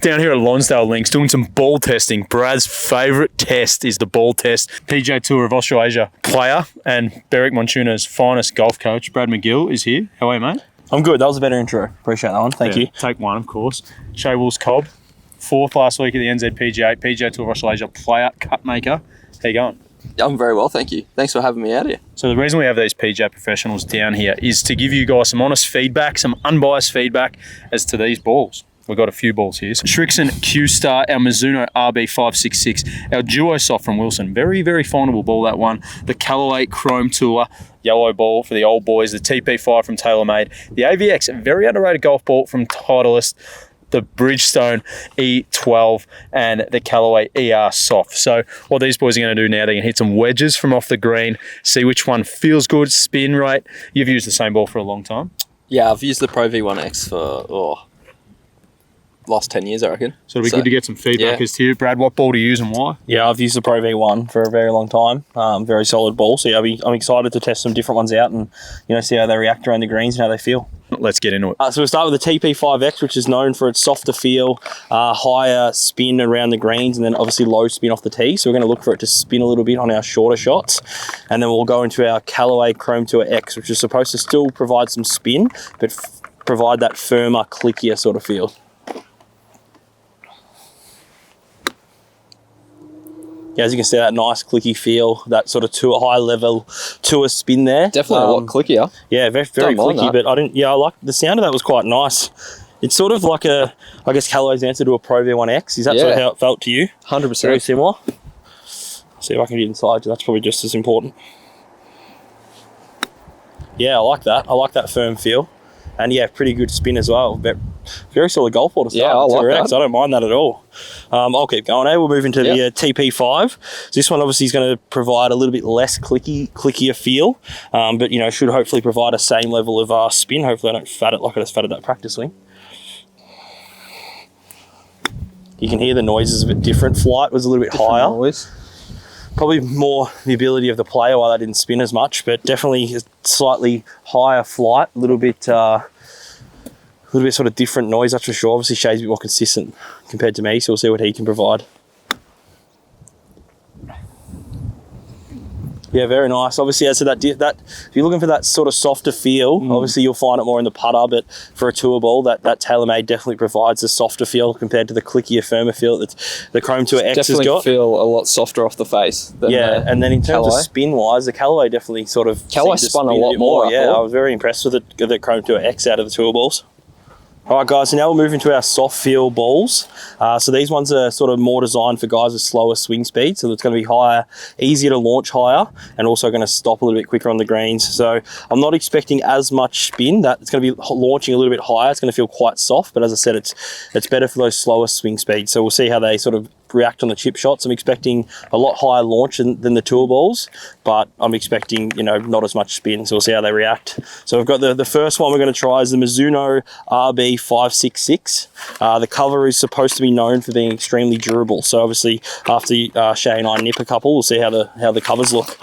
Down here at Lonsdale Links, doing some ball testing. Brad's favourite test is the ball test. PGA Tour of Australasia player and Beric Montuna's finest golf coach, Brad McGill, is here. How are you, mate? I'm good. That was a better intro. Appreciate that one. Thank you. Take one, of course. Shae Cobb, 4th last week at the NZPGA, PGA Tour of Australasia player, cut maker. How you going? I'm very well, thank you. Thanks for having me out here. So the reason we have these PGA professionals down here is to give you guys some honest feedback, some unbiased feedback as to these balls. We've got a few balls here. So Shrixon Q-Star, our Mizuno RB566, our Duo Soft from Wilson. Very, very findable ball, that one. The Callaway Chrome Tour, yellow ball for the old boys. The TP5 from TaylorMade. The AVX, a very underrated golf ball from Titleist. The Bridgestone E12 and the Callaway ER Soft. So what these boys are going to do now, they're going to hit some wedges from off the green, see which one feels good, spin rate. You've used the same ball for a long time. Yeah, I've used the Pro V1X for last 10 years, I reckon. So it'll be good to get some feedback as to you. Brad, what ball do you use and why? Yeah, I've used the Pro V1 for a very long time. Very solid ball. So yeah, I'm excited to test some different ones out and see how they react around the greens and how they feel. Let's get into it. So we'll start with the TP5X, which is known for its softer feel, higher spin around the greens, and then obviously low spin off the tee. So we're going to look for it to spin a little bit on our shorter shots. And then we'll go into our Callaway Chrome Tour X, which is supposed to still provide some spin, but provide that firmer, clickier sort of feel. Yeah, as you can see, that nice clicky feel, that sort of high level tour spin there. Definitely a lot clickier. Yeah, very clicky, but I like the sound of that was quite nice. It's sort of like I guess Callaway's answer to a Pro V1X. Is that sort of how it felt to you? 100%. Very similar. See if I can get inside, that's probably just as important. Yeah, I like that. I like that firm feel. And yeah, pretty good spin as well. Very solid golf ball to start. Yeah, I like that. I don't mind that at all. I'll keep going. We'll move into the TP5. So this one obviously is going to provide a little bit less clickier feel, but should hopefully provide a same level of spin. Hopefully I don't fat it like I just fatted that practice swing. You can hear the noises a bit different. Flight was a little bit higher. Noise. Probably more the ability of the player while I didn't spin as much, but definitely a slightly higher flight, a little bit sort of different noise, that's for sure. Obviously, Shae's a bit more consistent compared to me, so we'll see what he can provide. Yeah, very nice. Obviously, as to that if you're looking for that sort of softer feel, obviously you'll find it more in the putter, but for a tour ball, that TaylorMade definitely provides a softer feel compared to the clickier, firmer feel that the Chrome Tour X has got. Definitely feel a lot softer off the face than and then in terms of spin-wise, the Callaway definitely sort of... Callaway spun a lot more. Yeah, I was very impressed with the Chrome Tour X out of the tour balls. All right, guys, so now we'll move into our soft feel balls. So these ones are sort of more designed for guys with slower swing speed. So it's going to be higher, easier to launch higher, and also going to stop a little bit quicker on the greens. So I'm not expecting as much spin. That it's going to be launching a little bit higher. It's going to feel quite soft, but as I said, it's better for those slower swing speeds. So we'll see how they sort of react on the chip shots. I'm expecting a lot higher launch than the tour balls, but I'm expecting not as much spin, so we'll see how they react. So we've got the first one we're going to try is the Mizuno RB566. The cover is supposed to be known for being extremely durable, so obviously after Shae and I nip a couple, we'll see how the covers look.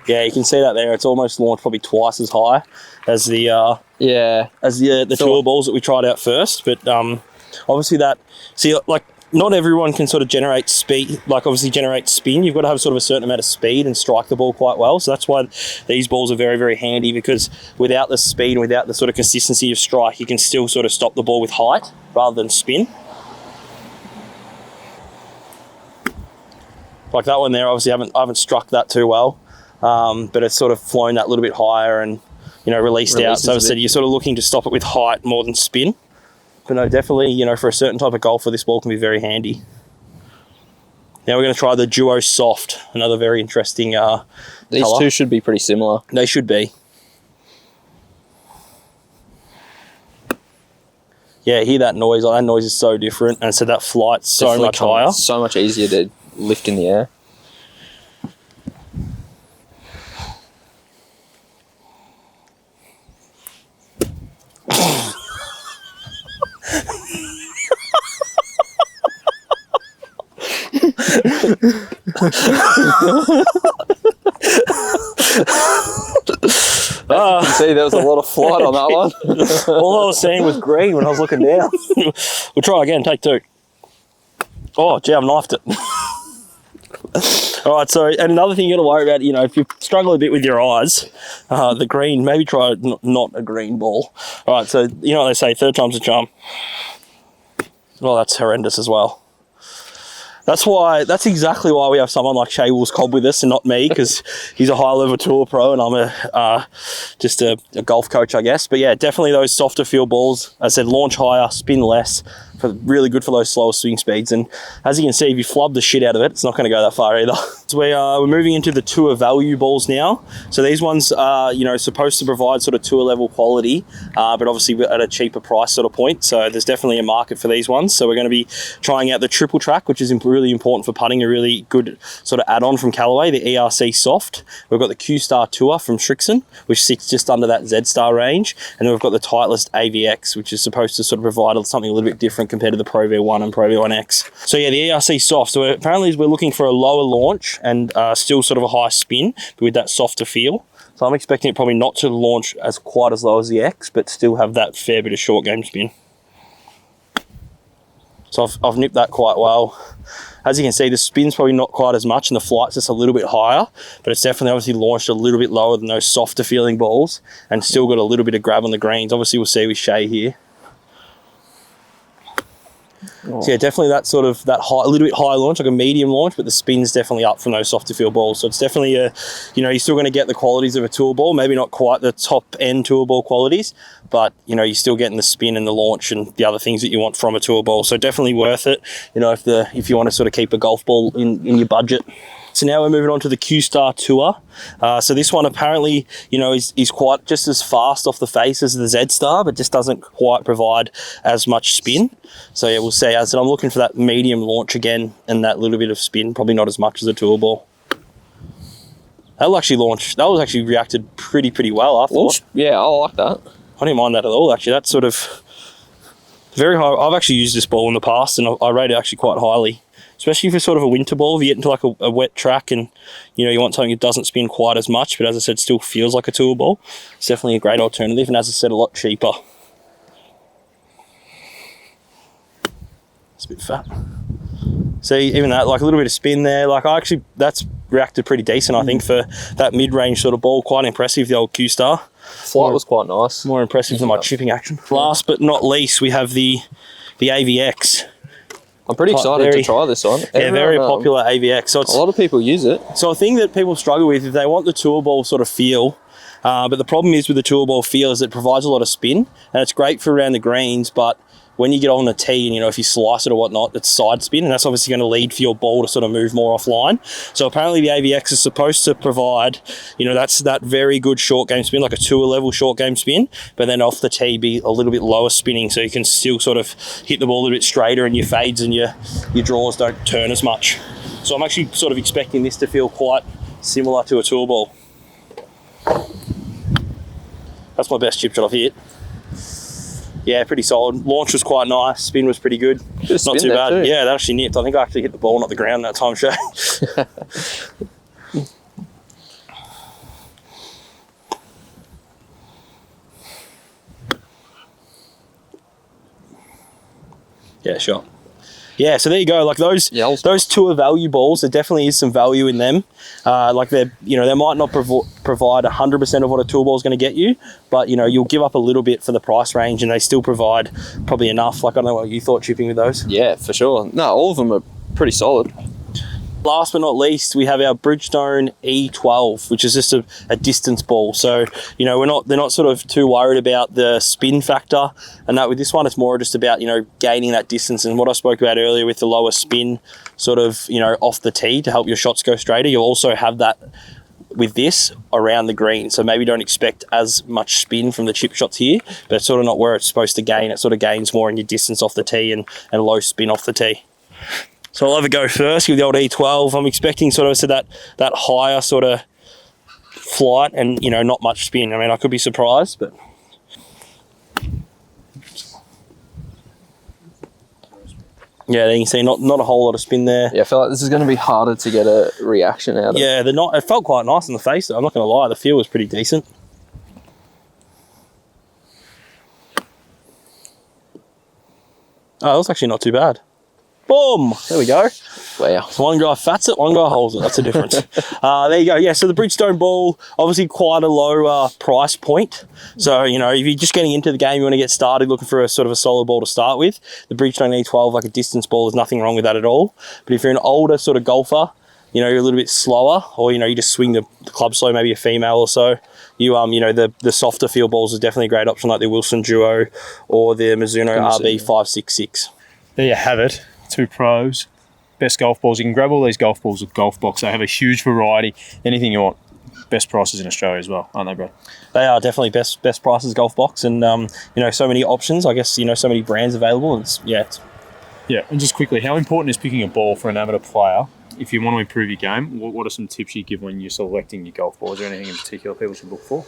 Yeah, you can see that there. It's almost launched probably twice as high as the tour balls that we tried out first, but obviously not everyone can sort of generate speed, generate spin. You've got to have sort of a certain amount of speed and strike the ball quite well. So that's why these balls are very, very handy, because without the speed and without the sort of consistency of strike, you can still sort of stop the ball with height rather than spin. Like that one there, obviously I haven't struck that too well, but it's sort of flown that little bit higher and released out. So as I said, you're sort of looking to stop it with height more than spin. But no, definitely, for a certain type of golfer, this ball can be very handy. Now we're going to try the Duo Soft, another very interesting These colour. two should be pretty similar. They should be. Yeah, hear that noise. That noise is so different, and so that flight's so much higher. So much easier to lift in the air. You can see see there was a lot of flight on that one. All I was seeing was green when I was looking down. We'll try again, take 2. Oh, gee, I've knifed it. All right, so, and another thing you got to worry about, you know, if you struggle a bit with your eyes, the green, maybe try not a green ball. All right, so, you know what they say, 3rd time's a charm. Well, that's horrendous as well. That's exactly why we have someone like Shae Cobb with us and not me, because he's a high-level tour pro and I'm just a golf coach, I guess. But yeah, definitely those softer feel balls. As I said, launch higher, spin less, really good for those slower swing speeds. And as you can see, if you flub the shit out of it, it's not going to go that far either. So we're moving into the tour value balls now. So these ones are, you know, supposed to provide sort of tour level quality, but obviously at a cheaper price sort of point. So there's definitely a market for these ones. So we're going to be trying out the triple track, which is really important for putting, a really good sort of add-on from Callaway, the ERC Soft. We've got the Q-Star Tour from Shrixon, which sits just under that Z-Star range. And then we've got the Titleist AVX, which is supposed to sort of provide something a little bit different compared to the Pro V1 and Pro V1X. So yeah, the ERC Soft. So apparently we're looking for a lower launch and still sort of a high spin, but with that softer feel. So I'm expecting it probably not to launch as quite as low as the X, but still have that fair bit of short game spin. So I've nipped that quite well. As you can see, the spin's probably not quite as much and the flight's just a little bit higher, but it's definitely obviously launched a little bit lower than those softer feeling balls and still got a little bit of grab on the greens. Obviously we'll see with Shae here. Oh. So yeah, definitely that sort of that high, a little bit high launch, like a medium launch, but the spin's definitely up from those softer feel balls. So it's definitely a, you know, you're still going to get the qualities of a tour ball, maybe not quite the top end tour ball qualities, but you know, you're still getting the spin and the launch and the other things that you want from a tour ball. So definitely worth it, you know, if you want to sort of keep a golf ball in your budget. So now we're moving on to the Q-Star Tour. So this one apparently, you know, is quite just as fast off the face as the Z-Star, but just doesn't quite provide as much spin. So yeah, we'll see. As I'm looking for that medium launch again and that little bit of spin, probably not as much as a tour ball. That'll actually launch. That was actually reacted pretty well after. Yeah, I like that. I didn't mind that at all, actually. That's sort of very high. I've actually used this ball in the past and I rate it actually quite highly. Especially for sort of a winter ball, if you get into like a wet track and, you know, you want something that doesn't spin quite as much, but as I said, still feels like a tour ball. It's definitely a great alternative, and as I said, a lot cheaper. It's a bit fat. See, even that, like a little bit of spin there, like that's reacted pretty decent, I think, for that mid-range sort of ball. Quite impressive, the old Q-Star. Flight was quite nice. More impressive than my chipping action. Last but not least, we have the AVX. I'm pretty excited to try this one. Yeah, very popular AVX. So it's, a lot of people use it. So a thing that people struggle with is they want the tour ball sort of feel, but the problem is with the tour ball feel is it provides a lot of spin, and it's great for around the greens, but when you get on the tee and, you know, if you slice it or whatnot, it's side spin, and that's obviously going to lead for your ball to sort of move more offline. So apparently the AVX is supposed to provide, you know, that's that very good short game spin, like a tour level short game spin, but then off the tee be a little bit lower spinning, so you can still sort of hit the ball a little bit straighter and your fades and your draws don't turn as much. So I'm actually sort of expecting this to feel quite similar to a tour ball. That's my best chip shot I've hit. Yeah, pretty solid. Launch was quite nice. Spin was pretty good. Not too bad. Too. Yeah, that actually nipped. I think I actually hit the ball, not the ground that time, Shae. Yeah, sure. Yeah, so there you go. Like those tour value balls, there definitely is some value in them. Like they might not provide 100% of what a tour ball is going to get you, but you know, you'll give up a little bit for the price range, and they still provide probably enough. Like I don't know what you thought chipping with those. Yeah, for sure. No, all of them are pretty solid. Last but not least, we have our Bridgestone E12, which is just a distance ball. So, you know, they're not sort of too worried about the spin factor. And that with this one, it's more just about, you know, gaining that distance. And what I spoke about earlier with the lower spin sort of, you know, off the tee to help your shots go straighter. You'll also have that with this around the green. So maybe don't expect as much spin from the chip shots here, but it's sort of not where it's supposed to gain. It sort of gains more in your distance off the tee and low spin off the tee. So I'll have a go first with the old E12. I'm expecting sort of that higher sort of flight and, you know, not much spin. I mean, I could be surprised, but... Yeah, there you can see not a whole lot of spin there. Yeah, I feel like this is going to be harder to get a reaction out of. Yeah, it felt quite nice in the face, though. I'm not going to lie, the feel was pretty decent. Oh, that was actually not too bad. Boom! There we go. Wow. So one guy fats it, one guy holds it. That's the difference. There you go. Yeah, so the Bridgestone ball, obviously quite a low price point. So, you know, if you're just getting into the game, you want to get started looking for a sort of a solid ball to start with. The Bridgestone E12, like a distance ball, there's nothing wrong with that at all. But if you're an older sort of golfer, you know, you're a little bit slower, or, you know, you just swing the club slow, maybe a female or so, you know, the softer feel balls is definitely a great option, like the Wilson Duo or the Mizuno RB566. There you have it. 2 pros. Best golf balls. You can grab all these golf balls with Golfbox. They have a huge variety. Anything you want. Best prices in Australia as well, aren't they, bro? They are definitely best prices, Golfbox, and you know, so many options. I guess, you know, so many brands available. And Yeah, and just quickly, how important is picking a ball for an amateur player? If you want to improve your game, what are some tips you give when you're selecting your golf ball? Is there anything in particular people should look for?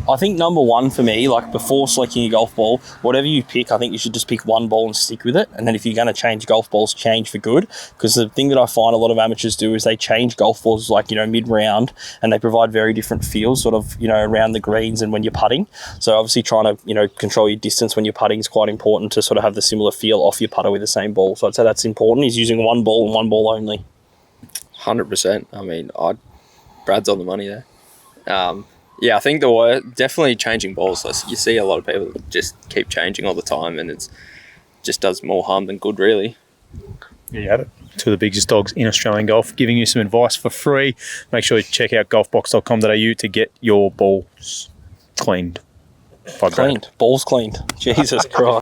I think number one for me, like before selecting your golf ball, whatever you pick, I think you should just pick one ball and stick with it. And then if you're going to change golf balls, change for good. Because the thing that I find a lot of amateurs do is they change golf balls, like, you know, mid-round, and they provide very different feels sort of, you know, around the greens and when you're putting. So obviously trying to, you know, control your distance when you're putting is quite important to sort of have the similar feel off your putter with the same ball. So I'd say that's important, is using one ball and one ball only. 100%. I mean, Brad's on the money there. Yeah, I think definitely changing balls. You see a lot of people just keep changing all the time, and it's just does more harm than good, really. There you have it. 2 of the biggest dogs in Australian golf, giving you some advice for free. Make sure you check out golfbox.com.au to get your balls cleaned. Balls cleaned. Jesus Christ.